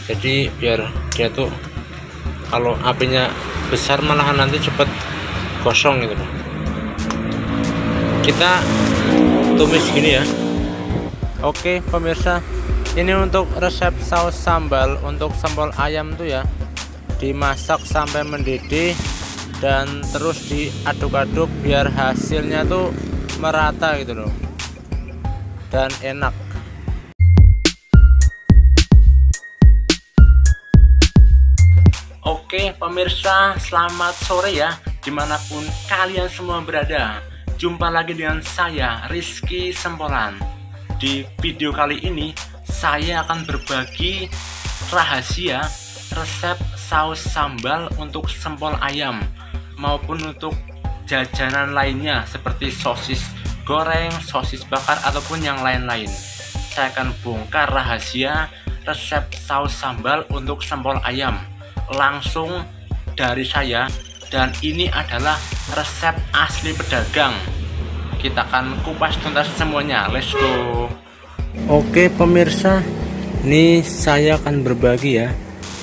jadi biar dia tuh kalau apinya besar malahan nanti cepet gosong gitu loh. Kita tumis gini ya. Oke pemirsa, ini untuk resep saus sambal untuk sempol ayam tuh ya, dimasak sampai mendidih dan terus diaduk-aduk biar hasilnya tuh merata gitu loh dan enak. Oke pemirsa, selamat sore ya dimanapun kalian semua berada. Jumpa lagi dengan saya Rizky Sempolan. Di video kali ini saya akan berbagi rahasia resep saus sambal untuk sempol ayam maupun untuk jajanan lainnya seperti sosis goreng, sosis bakar ataupun yang lain-lain. Saya akan bongkar rahasia resep saus sambal untuk sempol ayam langsung dari saya, dan ini adalah resep asli pedagang. Kita akan kupas tuntas semuanya. Let's go. Oke pemirsa, ini saya akan berbagi ya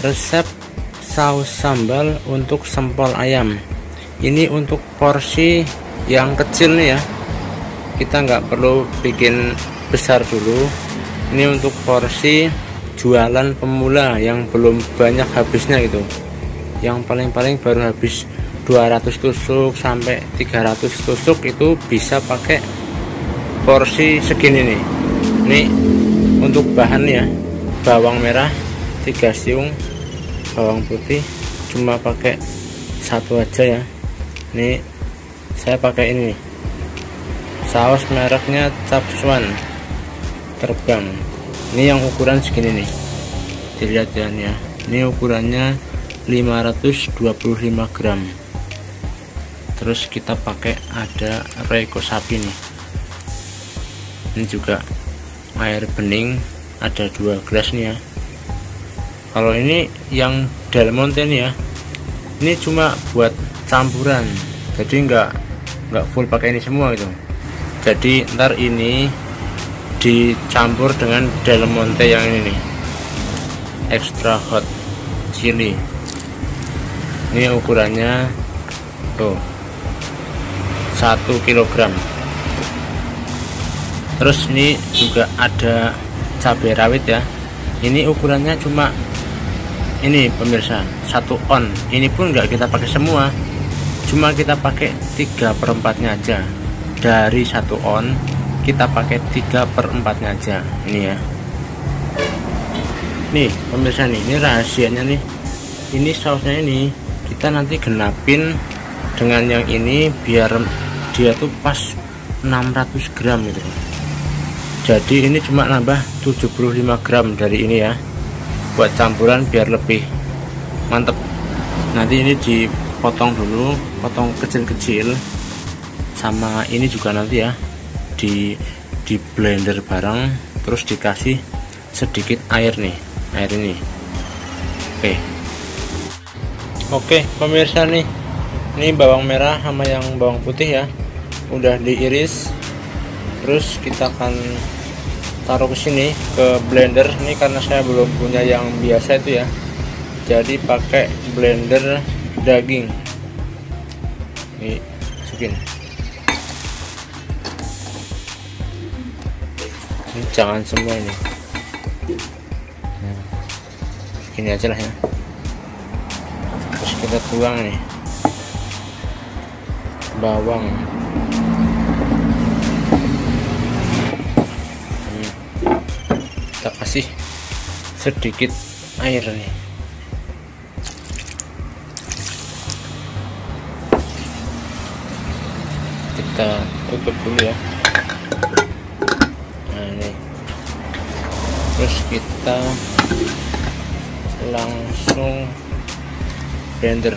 resep saus sambal untuk sempol ayam. Ini untuk porsi yang kecil nih ya, kita nggak perlu bikin besar dulu. Ini untuk porsi jualan pemula yang belum banyak habisnya gitu, yang paling-paling baru habis 200 tusuk sampai 300 tusuk itu bisa pakai porsi segini nih. Ini untuk bahan ya, bawang merah 3 siung, bawang putih cuma pakai 1 aja ya. Ini saya pakai ini nih, saus mereknya Capswan terbang. Ini yang ukuran segini nih, dilihat ya, ini ukurannya 525 gram. Terus kita pakai ada rego sapi nih, ini juga air bening ada 2 gelas nih ya. Kalau ini yang Del Monte nih ya, ini cuma buat campuran, jadi nggak full pakai ini semua gitu. Jadi ntar ini dicampur dengan Del Monte yang ini nih, extra hot chili. Ini ukurannya tuh 1 kg. Terus ini juga ada cabai rawit ya, ini ukurannya cuma ini pemirsa 1 on. Ini pun nggak kita pakai semua, cuma kita pakai 3/4 aja. Dari 1 on kita pakai 3/4 aja ini ya. Nih pemirsa nih, ini rahasianya nih, ini sausnya ini kita nanti genapin dengan yang ini biar dia tuh pas 600 gram gitu. Jadi ini cuma nambah 75 gram dari ini ya, buat campuran biar lebih mantep. Nanti ini dipotong dulu, potong kecil-kecil, sama ini juga nanti ya di blender bareng, terus dikasih sedikit air nih, air ini. Oke pemirsa nih, ini bawang merah sama yang bawang putih ya udah diiris. Terus kita akan taruh ke sini ke blender. Ini karena saya belum punya yang biasa itu ya, jadi pakai blender daging. Ini segini. Ini jangan semua ini. Nah, segini aja lah ya. Terus kita tuang nih bawang. Kita kasih sedikit air nih. Kita tutup dulu ya. Nah ini, terus kita langsung blender.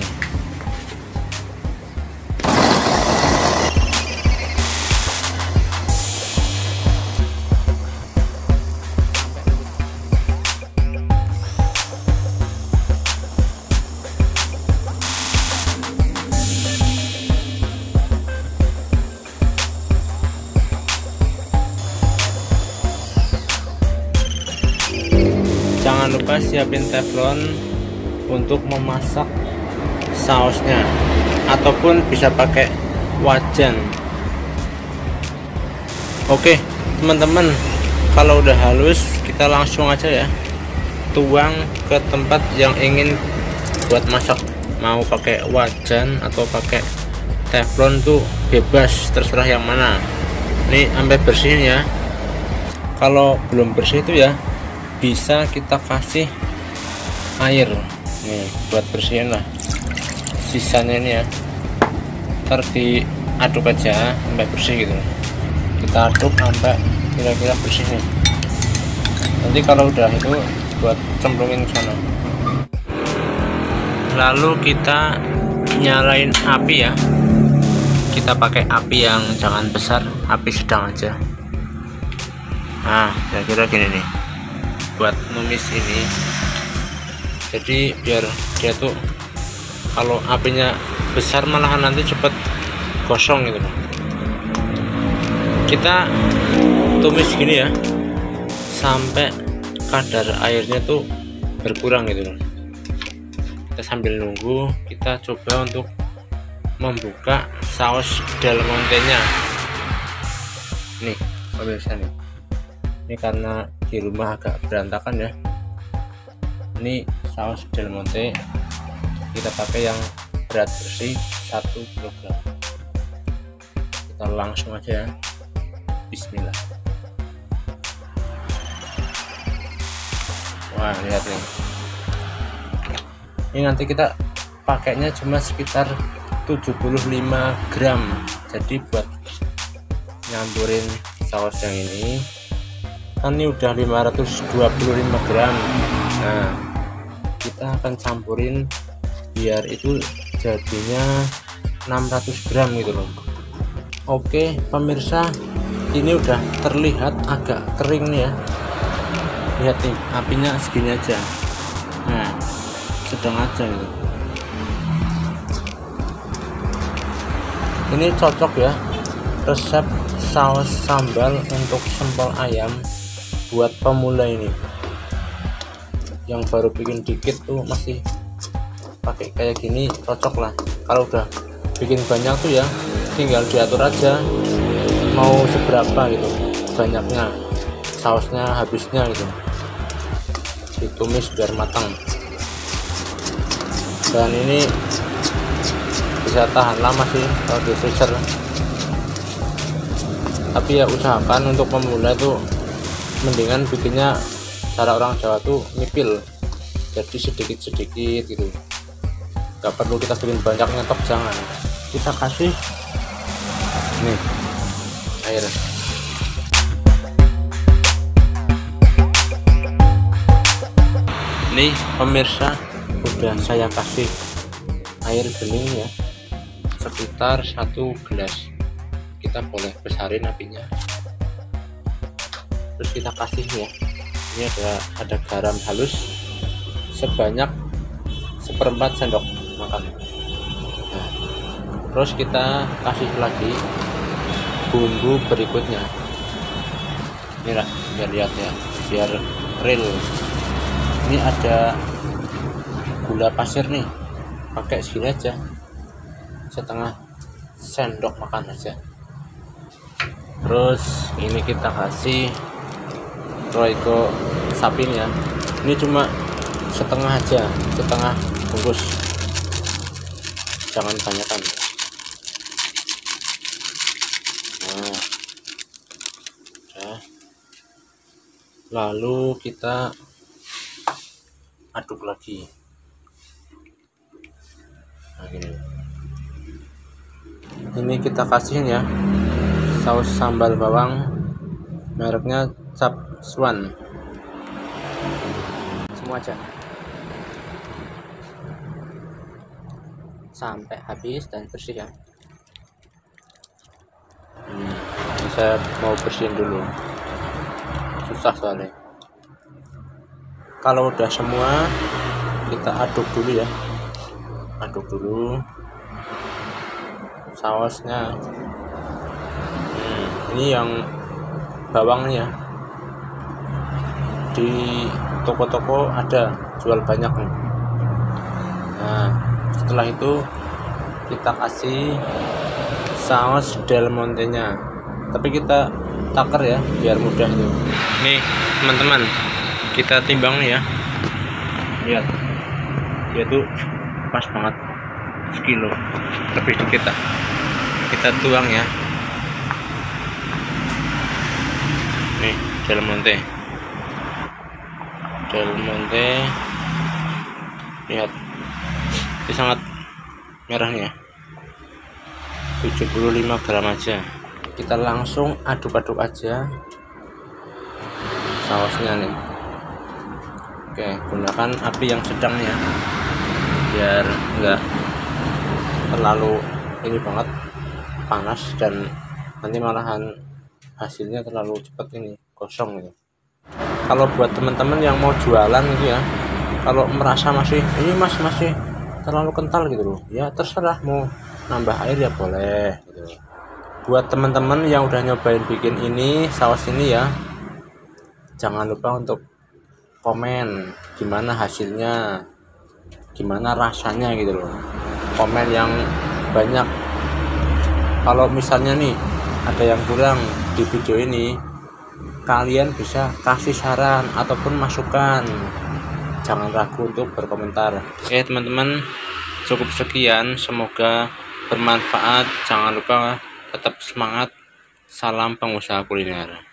jangan lupa siapin teflon untuk memasak sausnya, ataupun bisa pakai wajan. Oke teman-teman, kalau udah halus kita langsung aja ya tuang ke tempat yang ingin buat masak. Mau pakai wajan atau pakai teflon tuh bebas, terserah yang mana. Ini sampai bersihin ya. Kalau belum bersih itu ya bisa kita kasih air nih buat bersihin lah sisanya ini ya. Ntar diaduk aja sampai bersih gitu. Kita aduk sampai kira-kira bersih nih. Nanti kalau udah itu buat cemplungin ke sana. Lalu kita nyalain api ya. Kita pakai api yang jangan besar, api sedang aja. Nah, kira-kira gini nih. Buat numis ini. Jadi biar dia tuh kalau apinya besar malahan nanti cepet gosong gitu. Kita tumis gini ya sampai kadar airnya tuh berkurang gitu loh. Kita sambil nunggu, kita coba untuk membuka saus Del Monte-nya. Nih pemirsa nih, ini karena di rumah agak berantakan ya. Ini saus Del Monte kita pakai yang berat bersih 1 kg. Kita langsung aja ya. Bismillah. Wah lihat nih, ini nanti kita pakainya cuma sekitar 75 gram. Jadi buat nyampurin saus yang ini kan ini udah 525 gram. Nah kita akan campurin biar itu jadinya 600 gram gitu loh. Oke pemirsa, ini udah terlihat agak kering nih ya. Lihat nih apinya segini aja. Nah sedang aja gitu. Ini cocok ya resep saus sambal untuk sempol ayam buat pemula ini. Yang baru bikin dikit tuh masih pakai kayak gini cocok lah. Kalau udah bikin banyak tuh ya tinggal diatur aja mau seberapa gitu banyaknya sausnya, habisnya gitu. Ditumis biar matang. Dan ini bisa tahan lama sih kalau di freezer. Tapi ya usahakan untuk pemula itu mendingan bikinnya cara orang Jawa tuh nyipil, jadi sedikit-sedikit gitu. Gak perlu kita bikin banyak, nyetok jangan. Kita kasih nih air. Nih pemirsa, udah saya kasih air bening ya sekitar 1 gelas. Kita boleh besarin apinya, terus kita kasih ya, ini ada garam halus sebanyak 1/4 sendok makan. Nah, terus kita kasih lagi bumbu berikutnya. Ini lah biar lihat ya, biar real. Ini ada gula pasir nih, pakai segini aja, 1/2 sendok makan aja. Terus ini kita kasih roiko sapi ya, ini cuma setengah aja, setengah bungkus, jangan banyakkan. Nah, lalu kita aduk lagi. Nah gini, ini kita kasihin ya saus sambal bawang mereknya Cap Swan, semua aja sampai habis dan bersih ya. Ini saya mau bersihin dulu, susah soalnya. Kalau udah semua kita aduk dulu ya, aduk dulu sausnya. Ini yang bawangnya toko-toko ada jual banyak nih. Nah, setelah itu kita kasih saus Del Monte nya, tapi kita takar ya biar mudah itu. Nih teman-teman, kita timbang nih ya, lihat dia tuh pas banget, sekilo lebih dikit lah. Kita tuang ya, nih Del Monte, lihat ini sangat merah nih ya, 75 gram aja. Kita langsung aduk-aduk aja sausnya nih. Oke, gunakan api yang sedang ya, biar enggak terlalu ini banget panas dan nanti malahan hasilnya terlalu cepat ini gosong gitu. Kalau buat teman-teman yang mau jualan gitu ya, kalau merasa masih ini masih terlalu kental gitu loh ya, terserah mau nambah air ya boleh gitu. Buat teman-teman yang udah nyobain bikin ini saus ini ya, jangan lupa untuk komen gimana hasilnya, gimana rasanya gitu loh. Komen yang banyak. Kalau misalnya nih ada yang kurang di video ini, kalian bisa kasih saran ataupun masukan, jangan ragu untuk berkomentar. Oke teman-teman, cukup sekian, semoga bermanfaat. Jangan lupa tetap semangat. Salam pengusaha kuliner.